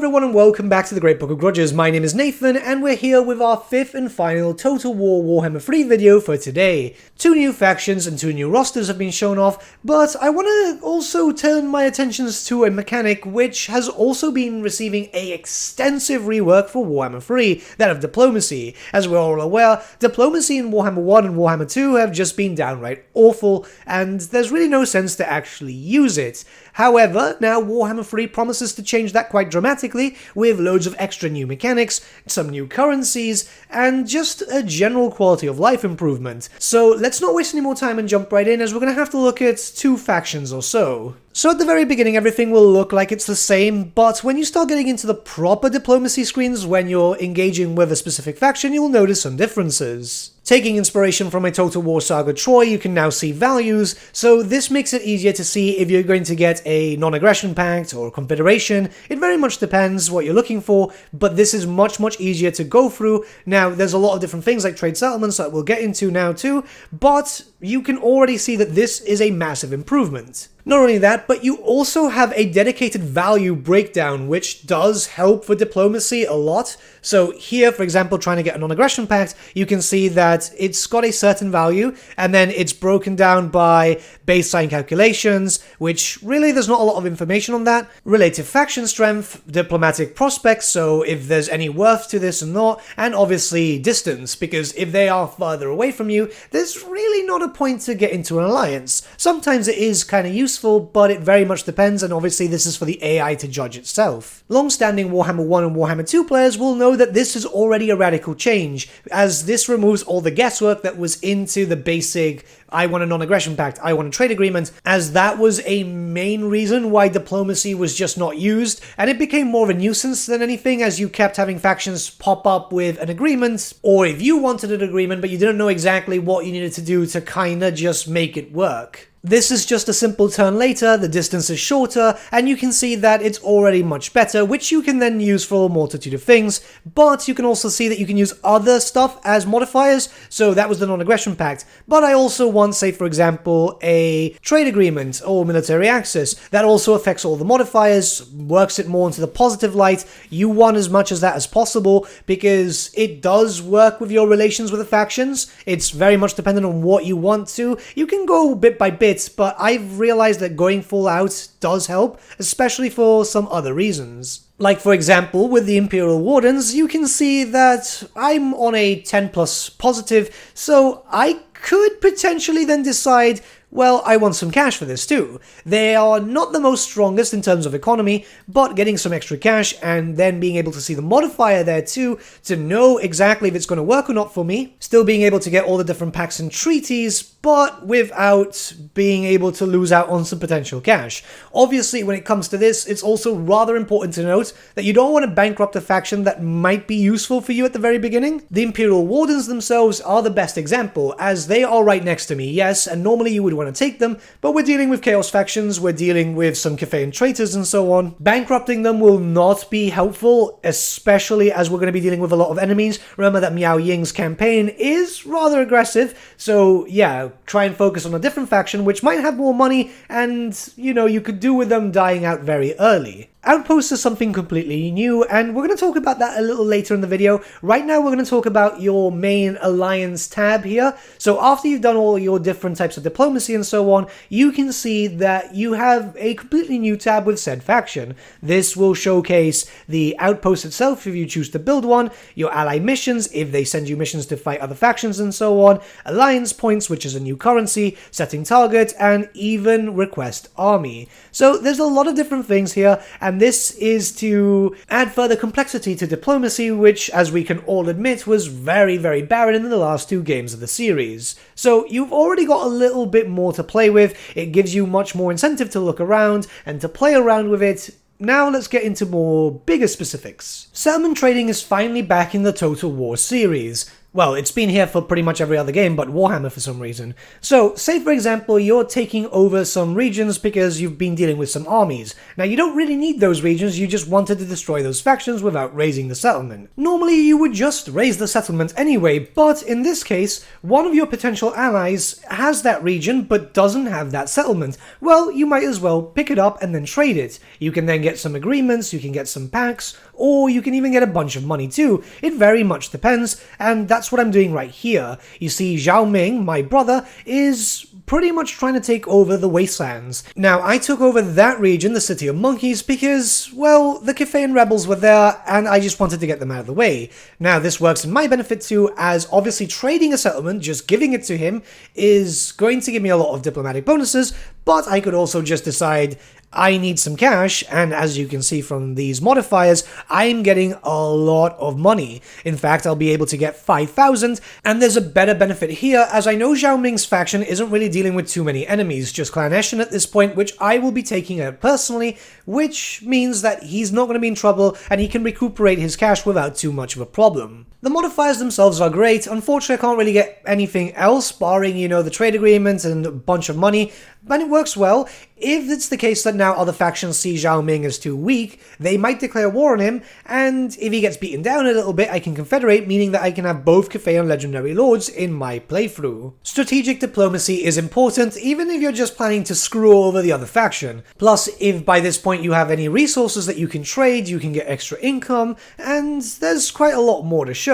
everyone and welcome back to the Great Book of Grudges. My name is Nathan and we're here with our fifth and final Total War Warhammer 3 video for today. 2 new factions and 2 new rosters have been shown off, but I want to also turn my attentions to a mechanic which has also been receiving a extensive rework for Warhammer 3, that of diplomacy. As we're all aware, diplomacy in Warhammer 1 and Warhammer 2 have just been downright awful, and there's really no sense to actually use it. However, now Warhammer 3 promises to change that quite dramatically, with loads of extra new mechanics, some new currencies, and just a general quality of life improvement. So let's not waste any more time and jump right in, as we're going to have to look at 2 factions or so. So at the very beginning everything will look like it's the same, but when you start getting into the proper diplomacy screens when you're engaging with a specific faction, you'll notice some differences. Taking inspiration from a Total War Saga Troy, you can now see values, so this makes it easier to see if you're going to get a non-aggression pact or a confederation. It very much depends what you're looking for, but this is much easier to go through. Now, there's a lot of different things like trade settlements that we'll get into now too, but you can already see that this is a massive improvement. Not only that, but you also have a dedicated value breakdown, which does help for diplomacy a lot. So here, for example, trying to get a non-aggression pact, you can see that it's got a certain value, and then it's broken down by baseline calculations, which really there's not a lot of information on that. Relative faction strength, diplomatic prospects, so if there's any worth to this or not, and obviously distance, because if they are further away from you, there's really not a point to get into an alliance. Sometimes it is kind of useful, but it very much depends, and obviously this is for the AI to judge itself. Long-standing Warhammer 1 and Warhammer 2 players will know that this is already a radical change, as this removes all the guesswork that was into the basic I want a non-aggression pact, I want a trade agreement, as that was a main reason why diplomacy was just not used, and it became more of a nuisance than anything, as you kept having factions pop up with an agreement, or if you wanted an agreement but you didn't know exactly what you needed to do to kinda just make it work. This is just a simple turn later, the distance is shorter, and you can see that it's already much better, which you can then use for a multitude of things, but you can also see that you can use other stuff as modifiers, so that was the non-aggression pact. But I also want, say for example, a trade agreement or military access. That also affects all the modifiers, works it more into the positive light. You want as much as that as possible, because it does work with your relations with the factions. It's very much dependent on what you want to. You can go bit by bit, but I've realized that going full out does help, especially for some other reasons. Like for example, with the Imperial Wardens, you can see that I'm on a 10 plus positive, so I could potentially then decide, well, I want some cash for this too. They are not the most strongest in terms of economy, but getting some extra cash and then being able to see the modifier there too, to know exactly if it's going to work or not for me. Still being able to get all the different pacts and treaties, but without being able to lose out on some potential cash. Obviously, when it comes to this, it's also rather important to note that you don't want to bankrupt a faction that might be useful for you at the very beginning. The Imperial Wardens themselves are the best example, as they are right next to me, yes, and normally you would want to take them, but we're dealing with Chaos factions, we're dealing with some Cathayan traitors and so on. Bankrupting them will not be helpful, especially as we're going to be dealing with a lot of enemies. Remember that Miao Ying's campaign is rather aggressive, so yeah, try and focus on a different faction which might have more money, and you know, you could do with them dying out very early. Outpost is something completely new, and we're going to talk about that a little later in the video. Right now we're going to talk about your main alliance tab here. So after you've done all your different types of diplomacy and so on, you can see that you have a completely new tab with said faction. This will showcase the outpost itself if you choose to build one, your ally missions if they send you missions to fight other factions and so on, alliance points, which is a new currency, setting target, and even request army. So there's a lot of different things here, and this is to add further complexity to diplomacy, which, as we can all admit, was very barren in the last 2 games of the series. So you've already got a little bit more to play with. It gives you much more incentive to look around and to play around with it. Now let's get into more bigger specifics. Settlement trading is finally back in the Total War series. Well, it's been here for pretty much every other game but Warhammer for some reason. So, say for example you're taking over some regions because you've been dealing with some armies. Now you don't really need those regions, you just wanted to destroy those factions without raising the settlement. Normally you would just raise the settlement anyway, but in this case, one of your potential allies has that region but doesn't have that settlement. Well, you might as well pick it up and then trade it. You can then get some agreements, you can get some packs, or you can even get a bunch of money too. It very much depends, and that's what I'm doing right here. You see, Zhao Ming, my brother, is pretty much trying to take over the Wastelands. Now, I took over that region, the City of Monkeys, because, well, the Kefeyan rebels were there, and I just wanted to get them out of the way. Now, this works in my benefit too, as obviously trading a settlement, just giving it to him, is going to give me a lot of diplomatic bonuses, but I could also just decide I need some cash, and as you can see from these modifiers, I'm getting a lot of money. In fact, I'll be able to get 5,000, and there's a better benefit here, as I know Zhao Ming's faction isn't really dealing with too many enemies, just Clan Eshin at this point, which I will be taking out personally, which means that he's not going to be in trouble, and he can recuperate his cash without too much of a problem. The modifiers themselves are great. Unfortunately, I can't really get anything else, barring, you know, the trade agreement and a bunch of money, but it works well. If it's the case that now other factions see Zhao Ming as too weak, they might declare war on him, and if he gets beaten down a little bit, I can confederate, meaning that I can have both Kefeyan legendary lords in my playthrough. Strategic diplomacy is important, even if you're just planning to screw over the other faction. Plus, if by this point you have any resources that you can trade, you can get extra income, and there's quite a lot more to show.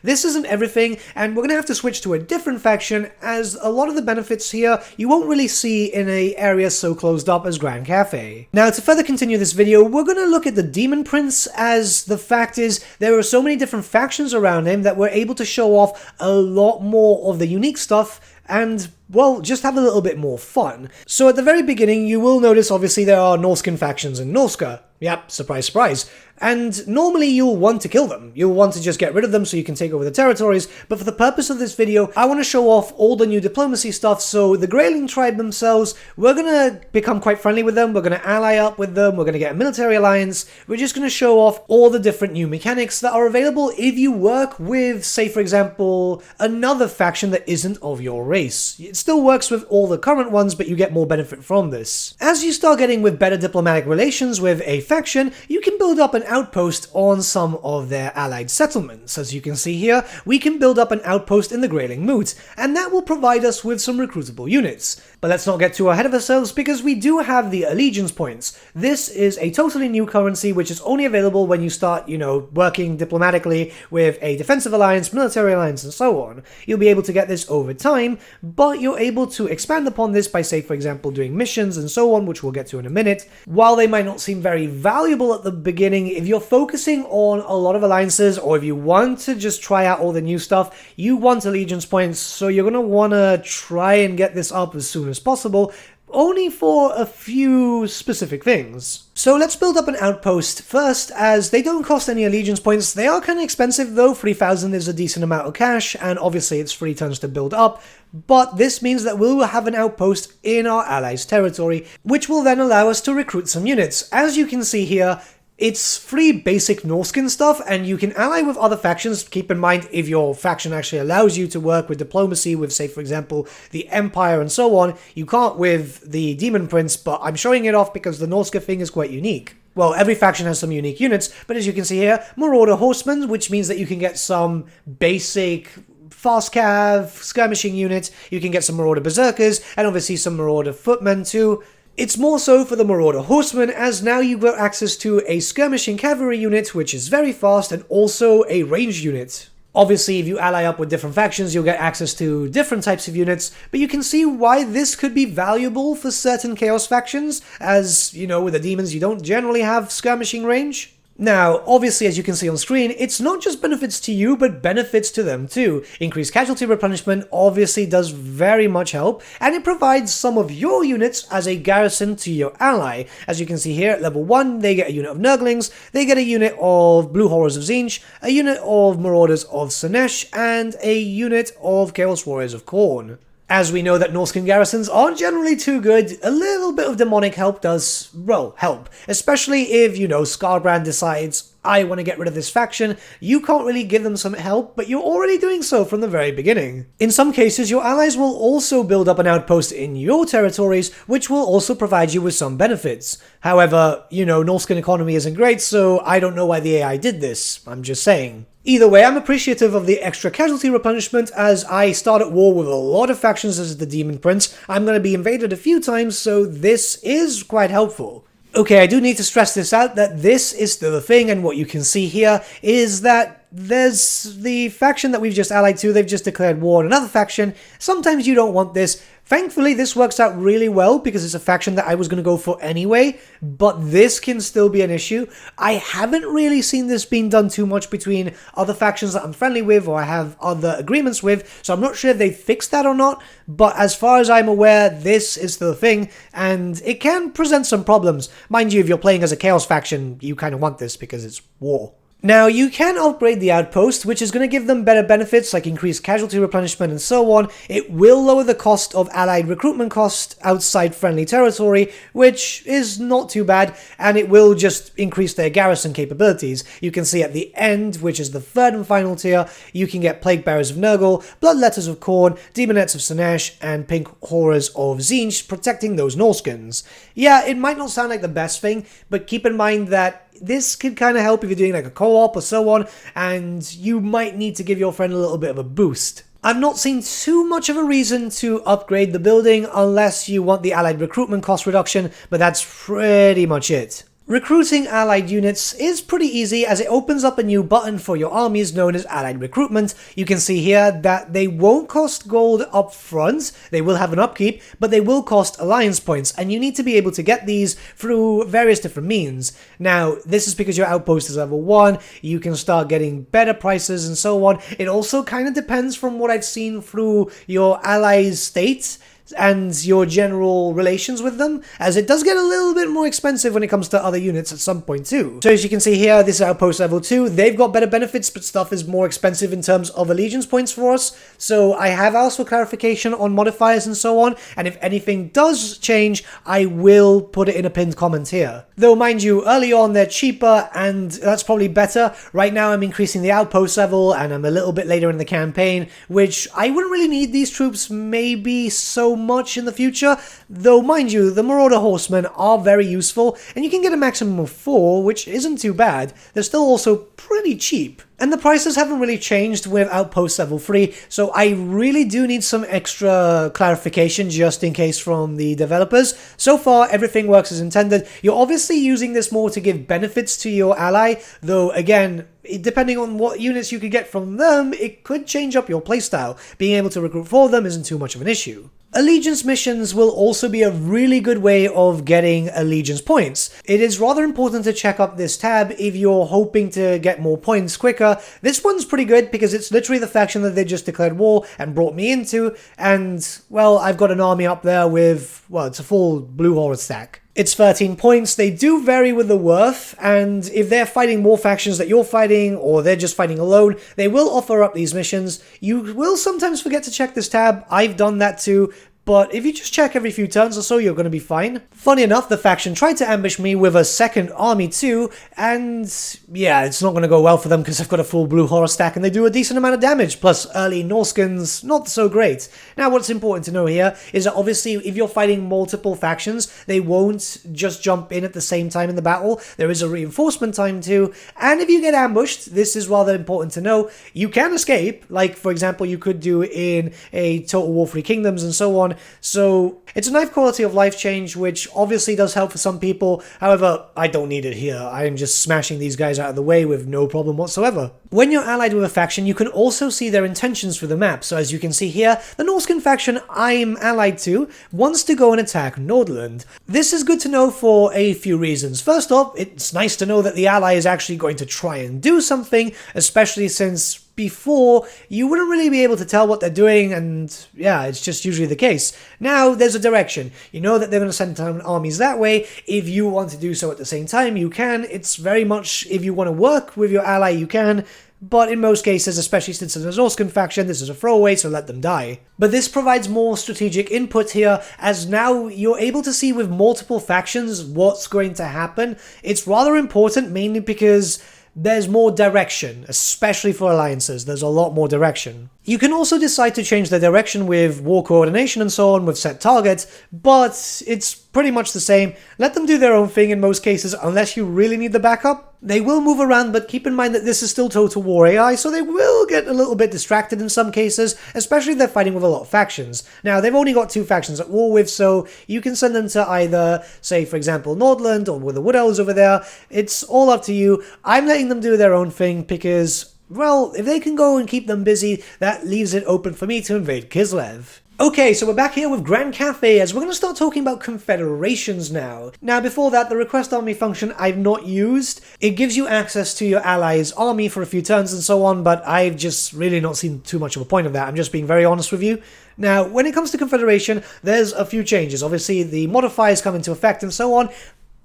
This isn't everything, and we're going to have to switch to a different faction, as a lot of the benefits here you won't really see in an area so closed up as Grand Cafe. Now, to further continue this video, we're going to look at the Demon Prince, as the fact is there are so many different factions around him that we're able to show off a lot more of the unique stuff and, well, just have a little bit more fun. So at the very beginning, you will notice obviously there are Norscan factions in Norska. Yep, surprise, surprise. And normally you'll want to kill them. You'll want to just get rid of them so you can take over the territories, but for the purpose of this video, I want to show off all the new diplomacy stuff. So the Greyling tribe themselves, we're going to become quite friendly with them, we're going to ally up with them, we're going to get a military alliance, we're just going to show off all the different new mechanics that are available if you work with, say for example, another faction that isn't of your race. It still works with all the current ones, but you get more benefit from this. As you start getting with better diplomatic relations with a faction, you can build up an outpost on some of their allied settlements. As you can see here, we can build up an outpost in the Greyling Moot, and that will provide us with some recruitable units. But let's not get too ahead of ourselves, because we do have the allegiance points. This is a totally new currency which is only available when you start, you know, working diplomatically with a defensive alliance, military alliance, and so on. You'll be able to get this over time, but you're able to expand upon this by, say for example, doing missions and so on, which we'll get to in a minute. While they might not seem very valuable at the beginning, if you're focusing on a lot of alliances, or if you want to just try out all the new stuff, you want allegiance points, so you're going to want to try and get this up as soon as possible, only for a few specific things. So let's build up an outpost first, as they don't cost any allegiance points. They are kind of expensive though. 3,000 is a decent amount of cash, and obviously it's 3 turns to build up, but this means that we'll have an outpost in our allies' territory, which will then allow us to recruit some units. As you can see here, it's free basic Norscan stuff, and you can ally with other factions. Keep in mind, if your faction actually allows you to work with diplomacy with, say, for example, the Empire and so on, you can't with the Demon Prince, but I'm showing it off because the Norska thing is quite unique. Well, every faction has some unique units, but as you can see here, Marauder Horsemen, which means that you can get some basic fast cav, skirmishing units, you can get some Marauder Berserkers, and obviously some Marauder Footmen too. It's more so for the Marauder Horsemen, as now you get access to a skirmishing cavalry unit, which is very fast, and also a ranged unit. Obviously, if you ally up with different factions, you'll get access to different types of units, but you can see why this could be valuable for certain Chaos factions, as, you know, with the demons you don't generally have skirmishing range. Now, obviously, as you can see on screen, it's not just benefits to you, but benefits to them too. Increased casualty replenishment obviously does very much help, and it provides some of your units as a garrison to your ally. As you can see here, at level 1, they get a unit of Nurglings, they get a unit of Blue Horrors of Tzeentch, a unit of Marauders of Slaanesh, and a unit of Chaos Warriors of Khorne. As we know that Norscan garrisons aren't generally too good, a little bit of demonic help does, well, help. Especially if, you know, Skarbrand decides, I want to get rid of this faction, you can't really give them some help, but you're already doing so from the very beginning. In some cases, your allies will also build up an outpost in your territories, which will also provide you with some benefits. However, you know, Norscan economy isn't great, so I don't know why the AI did this, I'm just saying. Either way, I'm appreciative of the extra casualty replenishment as I start at war with a lot of factions as the Demon Prince. I'm going to be invaded a few times, so this is quite helpful. Okay, I do need to stress this out, that this is still a thing, and what you can see here is that there's the faction that we've just allied to, they've just declared war on another faction. Sometimes you don't want this. Thankfully, this works out really well because it's a faction that I was going to go for anyway, but this can still be an issue. I haven't really seen this being done too much between other factions that I'm friendly with or I have other agreements with, so I'm not sure if they fixed that or not, but as far as I'm aware, this is still a thing, and it can present some problems. Mind you, if you're playing as a Chaos faction, you kind of want this because it's war. Now, you can upgrade the Outpost, which is going to give them better benefits like increased casualty replenishment and so on. It will lower the cost of allied recruitment cost outside friendly territory, which is not too bad, and it will just increase their garrison capabilities. You can see at the end, which is the third and final tier, you can get Plague Bearers of Nurgle, Bloodletters of Khorne, Demonettes of Sinesh, and Pink Horrors of Tzeentch protecting those Norskins. Yeah, it might not sound like the best thing, but keep in mind that this could kind of help if you're doing like a co-op or so on, and you might need to give your friend a little bit of a boost. I've not seen too much of a reason to upgrade the building unless you want the allied recruitment cost reduction, but that's pretty much it. Recruiting allied units is pretty easy as it opens up a new button for your armies known as allied recruitment. You can see here that they won't cost gold up front, they will have an upkeep, but they will cost alliance points, and you need to be able to get these through various different means. Now, this is because your outpost is level 1, you can start getting better prices and so on. It also kind of depends from what I've seen through your allies' states and your general relations with them, as it does get a little bit more expensive when it comes to other units at some point too. So as you can see here, this is Outpost level 2, they've got better benefits, but stuff is more expensive in terms of allegiance points for us, so I have asked for clarification on modifiers and so on, and if anything does change, I will put it in a pinned comment here. Though mind you, early on they're cheaper, and that's probably better. Right now I'm increasing the Outpost level, and I'm a little bit later in the campaign, which I wouldn't really need these troops maybe so much in the future, though mind you, the Marauder Horsemen are very useful, and you can get a maximum of 4, which isn't too bad. They're still also pretty cheap. And the prices haven't really changed with Outpost level 3, so I really do need some extra clarification just in case from the developers. So far, everything works as intended. You're obviously using this more to give benefits to your ally, though again, depending on what units you could get from them, it could change up your playstyle. Being able to recruit for them isn't too much of an issue. Allegiance missions will also be a really good way of getting allegiance points. It is rather important to check up this tab if you're hoping to get more points quicker. This one's pretty good because it's literally the faction that they just declared war and brought me into, and, well, I've got an army up there with, well, it's a full Blue Horror stack. It's 13 points, they do vary with the worth, and if they're fighting more factions that you're fighting, or they're just fighting alone, they will offer up these missions. You will sometimes forget to check this tab, I've done that too, but if you just check every few turns or so, you're going to be fine. Funny enough, the faction tried to ambush me with a second army too, and yeah, it's not going to go well for them because I've got a full Blue Horror stack and they do a decent amount of damage, plus early Norskins, not so great. Now what's important to know here is that obviously if you're fighting multiple factions, they won't just jump in at the same time in the battle, there is a reinforcement time too, and if you get ambushed, this is rather important to know, you can escape, like for example you could do in a Total War 3 Kingdoms and so on. So it's a nice quality of life change, which obviously does help for some people. However, I don't need it here. I am just smashing these guys out of the way with no problem whatsoever. When you're allied with a faction, you can also see their intentions through the map. So as you can see here, the Norscan faction I'm allied to wants to go and attack Nordland. This is good to know for a few reasons. First off, it's nice to know that the ally is actually going to try and do something, especially since before, you wouldn't really be able to tell what they're doing, and yeah, it's just usually the case. Now, there's a direction. You know that they're going to send down armies that way. If you want to do so at the same time, you can. It's very much, if you want to work with your ally, you can. But in most cases, especially since it's a Norscan faction, this is a throwaway, so let them die. But this provides more strategic input here, as now you're able to see with multiple factions what's going to happen. It's rather important, mainly because there's more direction, especially for alliances. There's a lot more direction. You can also decide to change the direction with war coordination and so on with set targets, but it's pretty much the same. Let them do their own thing in most cases unless you really need the backup. They will move around, but keep in mind that this is still Total War AI, so they will get a little bit distracted in some cases, especially if they're fighting with a lot of factions. Now, they've only got 2 factions at war with, so you can send them to either, say, for example, Nordland or with the Wood Elves over there. It's all up to you. I'm letting them do their own thing because, well, if they can go and keep them busy, that leaves it open for me to invade Kislev. Okay, so we're back here with Grand Cafe as we're going to start talking about confederations now. Now, before that, the request army function I've not used. It gives you access to your allies' army for a few turns and so on, but I've just really not seen too much of a point of that. I'm just being very honest with you. Now, when it comes to Confederation, there's a few changes. Obviously, the modifiers come into effect and so on.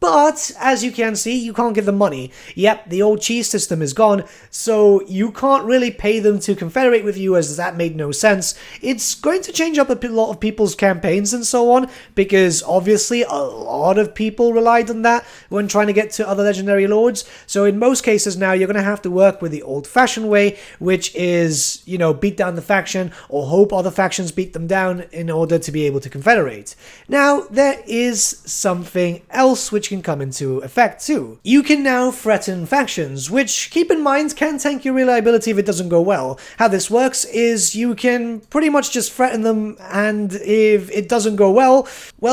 But, as you can see, you can't give them money. Yep, the old cheese system is gone, so you can't really pay them to confederate with you, as that made no sense. It's going to change up a lot of people's campaigns and so on, because obviously a lot of people relied on that when trying to get to other legendary lords. So in most cases now, you're going to have to work with the old-fashioned way, which is, you know, beat down the faction, or hope other factions beat them down in order to be able to confederate. Now, there is something else which can come into effect too. You can now threaten factions, which, keep in mind, can tank your reliability if it doesn't go well. How this works is you can pretty much just threaten them, and if it doesn't go well,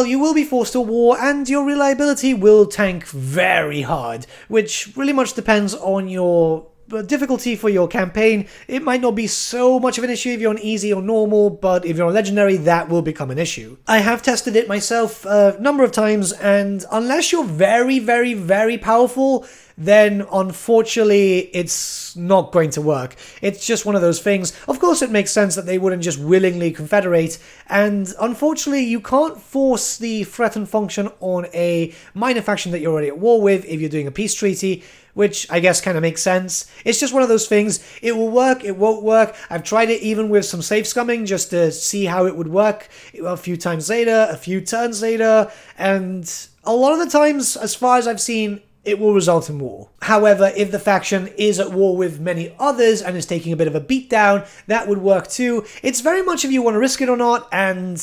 you will be forced to war and your reliability will tank very hard, which really much depends on your difficulty for your campaign. It might not be so much of an issue if you're on easy or normal, but if you're on legendary, that will become an issue. I have tested it myself a number of times, and unless you're very, very, very powerful, then unfortunately it's not going to work. It's just one of those things. Of course it makes sense that they wouldn't just willingly confederate, and unfortunately you can't force the threaten function on a minor faction that you're already at war with if you're doing a peace treaty, which I guess kind of makes sense. It's just one of those things. It will work, it won't work. I've tried it even with some safe scumming just to see how it would work a few times later, a few turns later, and a lot of the times, as far as I've seen, it will result in war. However, if the faction is at war with many others and is taking a bit of a beatdown, that would work too. It's very much if you want to risk it or not, and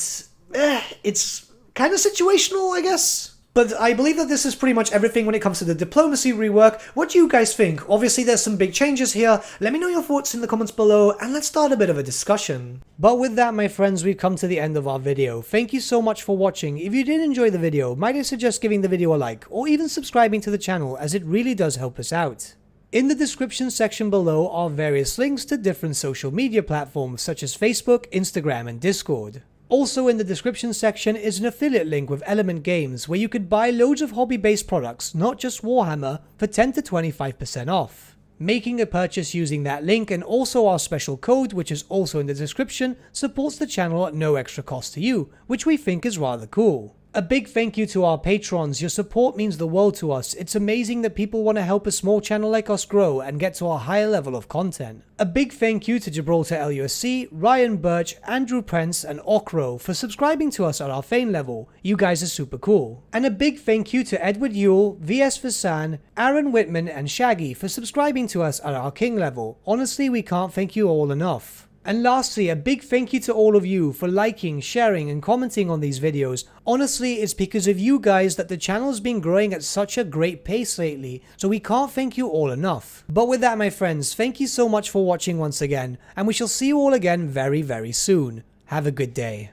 it's kind of situational, I guess. But I believe that this is pretty much everything when it comes to the diplomacy rework. What do you guys think? Obviously there's some big changes here. Let me know your thoughts in the comments below and let's start a bit of a discussion. But with that, my friends, we've come to the end of our video. Thank you so much for watching. If you did enjoy the video, might I suggest giving the video a like or even subscribing to the channel, as it really does help us out. In the description section below are various links to different social media platforms such as Facebook, Instagram and Discord. Also in the description section is an affiliate link with Element Games where you could buy loads of hobby-based products, not just Warhammer, for 10 to 25% off. Making a purchase using that link and also our special code, which is also in the description, supports the channel at no extra cost to you, which we think is rather cool. A big thank you to our patrons. Your support means the world to us. It's amazing that people want to help a small channel like us grow and get to a higher level of content. A big thank you to Gibraltar LUSC, Ryan Bertsche, Andrew Prince and Okro for subscribing to us at our Fane level. You guys are super cool. And a big thank you to Edward Yule, VS Vasan, Aaron Whitman and Shaggy for subscribing to us at our King level. Honestly, we can't thank you all enough. And lastly, a big thank you to all of you for liking, sharing and commenting on these videos. Honestly, it's because of you guys that the channel's been growing at such a great pace lately, so we can't thank you all enough. But with that, my friends, thank you so much for watching once again, and we shall see you all again very, very soon. Have a good day.